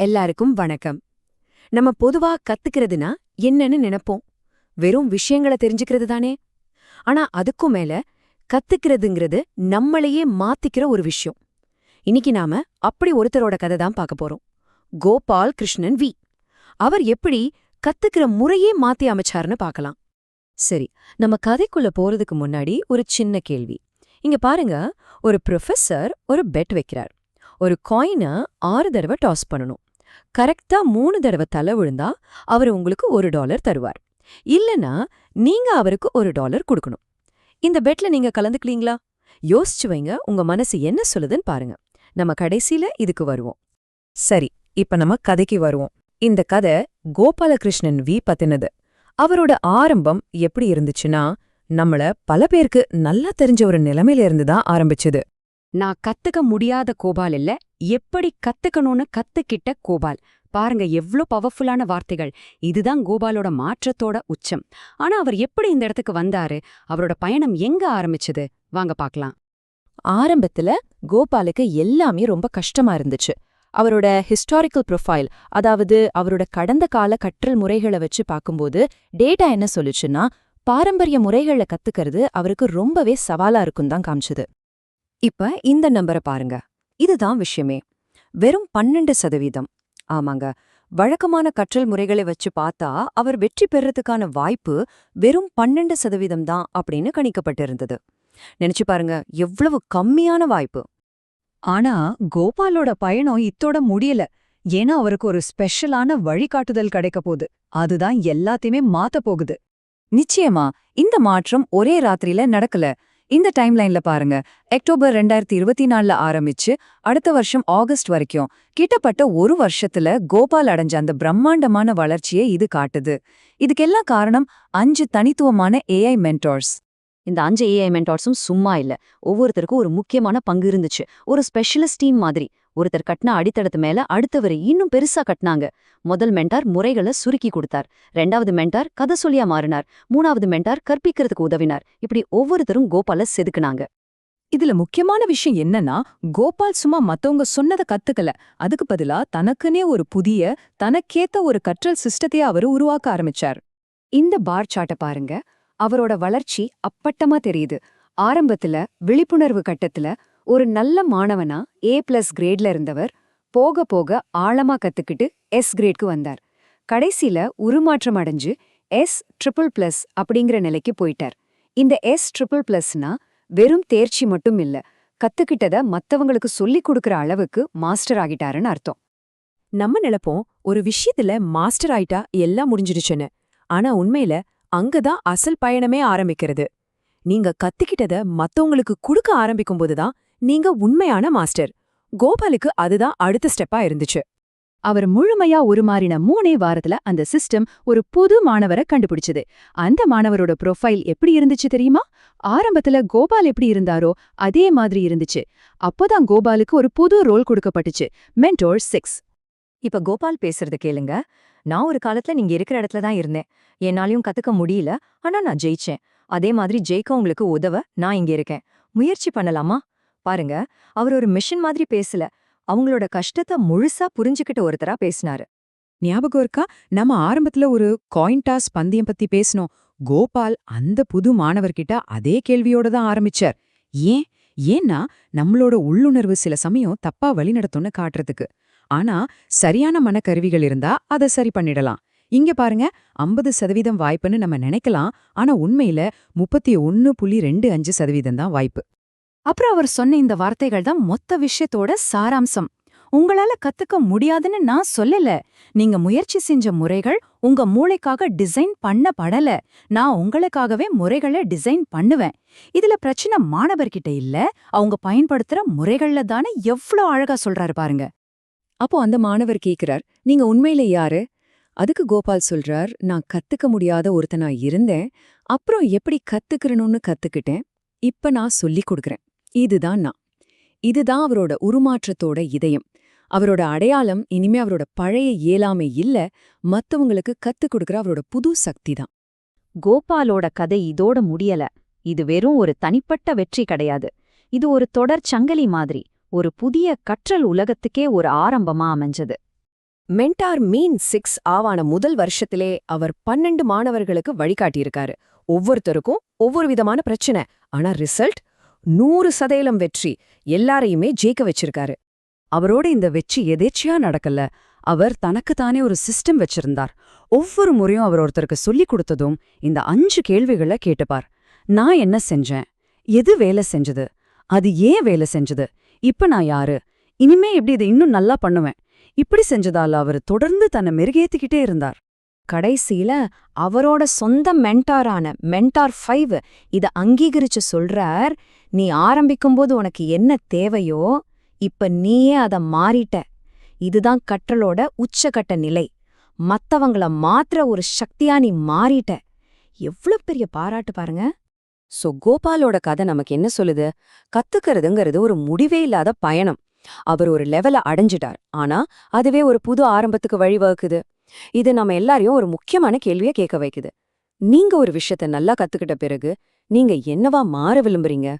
எல்லாருக்கும் வணக்கம். நம்ம பொதுவா கத்துக்கிறதுனா என்னன்னு நினைப்போம். வெறும் விஷயங்கள தெரிஞ்சுக்கிறது தானே. ஆனா அதுக்கும் மேல கத்துக்கிறதுங்கிறது நம்மளையே மாத்திக்கிற ஒரு விஷயம். இன்னைக்கு நாம அப்படி ஒருத்தரோட கதை தான் பார்க்க போறோம். கோபால் கிருஷ்ணன் வி. அவர் எப்படி கத்துக்கிற முறையே மாத்தி அமைச்சாருன்னு பார்க்கலாம். சரி, நம்ம கதைக்குள்ள போறதுக்கு முன்னாடி ஒரு சின்ன கேள்வி. இங்க பாருங்க, ஒரு ப்ரொஃபசர் ஒரு பெட் வைக்கிறார். ஒரு காயினை 6 தடவை டாஸ் பண்ணணும். கரெக்டா 3 தடவை தலை விழுந்தா அவர் உங்களுக்கு $1 தருவார். இல்லனா நீங்க அவருக்கு $1 கொடுக்கணும். இந்த பெட்ல நீங்க கலந்துக்கலீங்களா? யோசிச்சு வைங்க, உங்க மனசு என்ன சொல்லுதுன்னு பாருங்க. நம்ம கடைசியில இதுக்கு வருவோம். சரி, இப்ப நம்ம கதைக்கு வருவோம். இந்த கதை கோபாலகிருஷ்ணன் வி பத்தினது. அவரோட ஆரம்பம் எப்படி இருந்துச்சுன்னா, நம்மள பல பேருக்கு நல்லா தெரிஞ்ச ஒரு நிலைமையில இருந்துதான் ஆரம்பிச்சுது. நான் கத்துக்க முடியாத கோபால் இல்ல, எப்படி கத்துக்கணும்னு கத்துக்கிட்ட கோபால். பாருங்க எவ்ளோ பவர்ஃபுல்லான வார்த்தைகள். இதுதான் கோபாலோட மாற்றத்தோட உச்சம். ஆனா அவர் எப்படி இந்த இடத்துக்கு வந்தாரு? அவரோட பயணம் எங்க ஆரம்பிச்சது? வாங்க பார்க்கலாம். ஆரம்பத்துல கோபாலுக்கு எல்லாமே ரொம்ப கஷ்டமா இருந்துச்சு. அவரோட ஹிஸ்டாரிக்கல் ப்ரொஃபைல், அதாவது அவரோட கடந்த கால கற்றல் முறைகளை வச்சு பார்க்கும்போது டேட்டா என்ன சொல்லுச்சுன்னா, பாரம்பரிய முறைகளை கத்துக்கிறது அவருக்கு ரொம்பவே சவாலா இருக்கும் தான் காமிச்சுது. இப்ப இந்த நம்பரை பாருங்க. இதுதான் விஷயமே. வெறும் 12%. ஆமாங்க, வழக்கமான கற்றல் முறைகளை வச்சு பார்த்தா அவர் வெற்றி பெறறதுக்கான வாய்ப்பு வெறும் 12% தான் அப்படின்னு கணிக்கப்பட்டிருந்தது. நினைச்சு பாருங்க, எவ்வளவு கம்மியான வாய்ப்பு. ஆனா கோபாலோட பயணம் இத்தோட முடியல. ஏன்னா அவருக்கு ஒரு ஸ்பெஷலான வழிகாட்டுதல் கிடைக்க போகுது. அதுதான் எல்லாத்தையுமே மாத்த போகுது. நிச்சயமா இந்த மாற்றம் ஒரே ராத்திரியில நடக்கல. இந்த டைம்லைன்ல பாருங்க, அக்டோபர் 2024 ஆரம்பிச்சு அடுத்த வருஷம் ஆகஸ்ட் வரைக்கும் கிட்டத்தட்ட ஒரு வருஷத்துல கோபால் அடைஞ்ச அந்த பிரம்மாண்டமான வளர்ச்சியை இது காட்டுது. இதுக்கெல்லாம் காரணம் 5 தனித்துவமான ஏஐ மென்டார்ஸ். இந்த 5 ஏஐ மென்டார்ஸும் சும்மா இல்ல. ஒவ்வொருத்தருக்கும் ஒரு முக்கியமான பங்கு இருந்துச்சு. ஒரு ஸ்பெஷலிஸ்ட் டீம் மாதிரி. ஒருத்தர் கட்டின அடித்தடத்து மேல அடுத்தவர் இன்னும் பெருசா கட்டினாங்க. முதல் மென்டார் முறைகளை சுருக்கி கொடுத்தார். 2வது மென்டார் கதை சொல்லியா மாறினார். 3வது மென்டார் கற்பிக்கிறதுக்கு உதவினார். இப்படி ஒவ்வொருத்தரும் கோபால செதுக்குனாங்க. இதுல முக்கியமான விஷயம் என்னன்னா, கோபால் சும்மா மத்தவங்க சொன்னதை கத்துக்கல. அதுக்கு பதிலா தனக்குனே ஒரு புதிய, தனக்கேத்த ஒரு கற்றல் சிஸ்டத்தையே அவரு உருவாக்க ஆரம்பிச்சார். இந்த பார் சார்ட்ட பாருங்க. அவரோட வளர்ச்சி அப்பட்டமா தெரியுது. ஆரம்பத்துல விழிப்புணர்வு கட்டத்துல ஒரு நல்ல மாணவனா A+ கிரேட்ல இருந்தவர் போக போக ஆழமா கத்துக்கிட்டு S கிரேட்க்கு வந்தார். கடைசியில உருமாற்றம் அடைஞ்சு S++ அப்படிங்கிற நிலைக்கு போயிட்டார். இந்த S++னா வெறும் தேர்ச்சி மட்டும் இல்ல, கத்துக்கிட்டத மத்தவங்களுக்கு சொல்லிக் கொடுக்கற அளவுக்கு மாஸ்டர் ஆகிட்டாருன்னு அர்த்தம். நம்ம நினைப்போம் ஒரு விஷயத்துல மாஸ்டர் ஆயிட்டா எல்லாம் முடிஞ்சிடுச்சுன்னு. ஆனா உண்மையில அங்கதான் அசல் பயணமே ஆரம்பிக்கிறது. நீங்க கத்துக்கிட்டத மத்தவங்களுக்கு கொடுக்க ஆரம்பிக்கும்போதுதான் நீங்க உண்மையான மாஸ்டர். கோபாலுக்கு அதுதான் அடுத்த ஸ்டெப்பா இருந்துச்சு. அவர் முழுமையா உருமாறின 3 வாரத்துல அந்த சிஸ்டம் ஒரு புது மாணவரை கண்டுபிடிச்சது. அந்த மாணவரோட ப்ரொஃபைல் எப்படி இருந்துச்சு தெரியுமா? ஆரம்பத்துல கோபால் எப்படி இருந்தாரோ அதே மாதிரி இருந்துச்சு. அப்போதான் கோபாலுக்கு ஒரு புது ரோல் கொடுக்கப்பட்டுச்சு, மென்டோர் 6. இப்ப கோபால் பேசுறத கேளுங்க. நான் ஒரு காலத்துல நீங்க இருக்கிற இடத்துல தான் இருந்தேன். என்னாலையும் கத்துக்க முடியல, ஆனா நான் ஜெயிச்சேன். அதே மாதிரி ஜெயிக்க உங்களுக்கு உதவ நான் இங்க இருக்கேன். முயற்சி பண்ணலாமா? பாருங்க, அவர் ஒரு மிஷன் மாதிரி பேசல. அவங்களோட கஷ்டத்தை முழுசா புரிஞ்சுக்கிட்ட ஒருத்தரா பேசினாரு. ஞாபகம் இருக்கா? நம்ம ஆரம்பத்துல ஒரு காயின் டாஸ் பந்தயம் பத்தி பேசணும். கோபால் அந்த புது மாணவர்கிட்ட அதே கேள்வியோட தான் ஆரம்பிச்சார். ஏன்? ஏன்னா நம்மளோட உள்ளுணர்வு சில சமயம் தப்பா வழிநடத்தும்னு காட்டுறதுக்கு. ஆனா சரியான மனக்கருவிகள் இருந்தா அதை சரி பண்ணிடலாம். இங்க பாருங்க, 50% வாய்ப்புன்னு நம்ம நினைக்கலாம். ஆனா உண்மையில 31.25% தான் வாய்ப்பு. அப்புறம் அவர் சொன்ன இந்த வார்த்தைகள் தான் மொத்த விஷயத்தோட சாராம்சம். உங்களால கத்துக்க முடியாதுன்னு நான் சொல்லல. நீங்க முயற்சி செஞ்ச முறைகள் உங்க மூளைக்காக டிசைன் பண்ணப்படல. நான் உங்களுக்காகவே முறைகளை டிசைன் பண்ணுவேன். இதுல பிரச்சனை மாணவர்கிட்ட இல்ல, அவங்க பயன்படுத்துற முறைகள்ல தானே. எவ்வளோ அழகா சொல்றாரு பாருங்க. அப்போ அந்த மாணவர் கேக்குறார், நீங்க உண்மையில யாரு? அதுக்கு கோபால் சொல்றார், நான் கத்துக்க முடியாத ஒருத்தனா இருந்தேன். அப்புறம் எப்படி கத்துக்கிறணும்னு கத்துக்கிட்டேன். இப்ப நான் சொல்லிக் கொடுக்கறேன். இதுதான் நான். இதுதான் அவரோட உருமாற்றத்தோட இதயம். அவரோட அடையாளம் இனிமே அவரோட பழைய இயலாமை இல்ல, மத்தவங்களுக்கு கத்துக் கொடுக்கற அவரோட புது சக்தி தான். கோபாலோட கதை இதோட முடியல. இது வெறும் ஒரு தனிப்பட்ட வெற்றி கிடையாது. இது ஒரு தொடர் சங்கிலி மாதிரி. ஒரு புதிய கற்றல் உலகத்துக்கே ஒரு ஆரம்பமா அமைஞ்சது. மென்டார் மீன் 6 ஆவான முதல் வருஷத்திலே அவர் 12 மாணவர்களுக்கு வழிகாட்டியிருக்காரு. ஒவ்வொருத்தருக்கும் ஒவ்வொரு விதமான பிரச்சனை. ஆனா ரிசல்ட் 100% வெற்றி. எல்லாரையுமே ஜெயிக்க வச்சிருக்காரு. அவரோட இந்த வெற்றி எதேச்சியா நடக்கல. அவர் தனக்குத்தானே ஒரு சிஸ்டம் வச்சிருந்தார். ஒவ்வொரு முறையும் அவர் ஒருத்தருக்கு சொல்லிக் கொடுத்ததும் இந்த 5 கேள்விகளை கேட்டுப்பார். நான் என்ன செஞ்சேன்? எது வேலை செஞ்சது? அது ஏன் வேலை செஞ்சது? இப்ப நான் யாரு? இனிமே எப்படி இதை இன்னும் நல்லா பண்ணுவேன்? இப்படி செஞ்சதால அவர் தொடர்ந்து தன்னை மெருகேத்திக்கிட்டே இருந்தார். கடைசியில அவரோட சொந்த மென்டாரான மென்டார் 5 இத அங்கீகரிச்சு சொல்றார், நீ ஆரம்பிக்கும்போது உனக்கு என்ன தேவையோ இப்ப நீயே அத மாறிட்ட. இதுதான் கற்றலோட உச்சகட்ட நிலை. மத்தவங்கள மாத்திர ஒரு சக்தியா நீ மாறிட்ட. எவ்ளோ பெரிய பாராட்டு பாருங்க. சோ கோபாலோட கதை நமக்கு என்ன சொல்லுது? கத்துக்கிறதுங்கிறது ஒரு முடிவே இல்லாத பயணம். அவர் ஒரு லெவல அடைஞ்சிட்டார். ஆனா அதுவே ஒரு புது ஆரம்பத்துக்கு வழிவகுக்குது. இது நம்ம எல்லாரையும் ஒரு முக்கியமான கேள்வியை கேட்க வைக்குது. நீங்க ஒரு விஷயத்த நல்லா கத்துக்கிட்ட பிறகு நீங்க என்னவா மாற விரும்புறீங்க?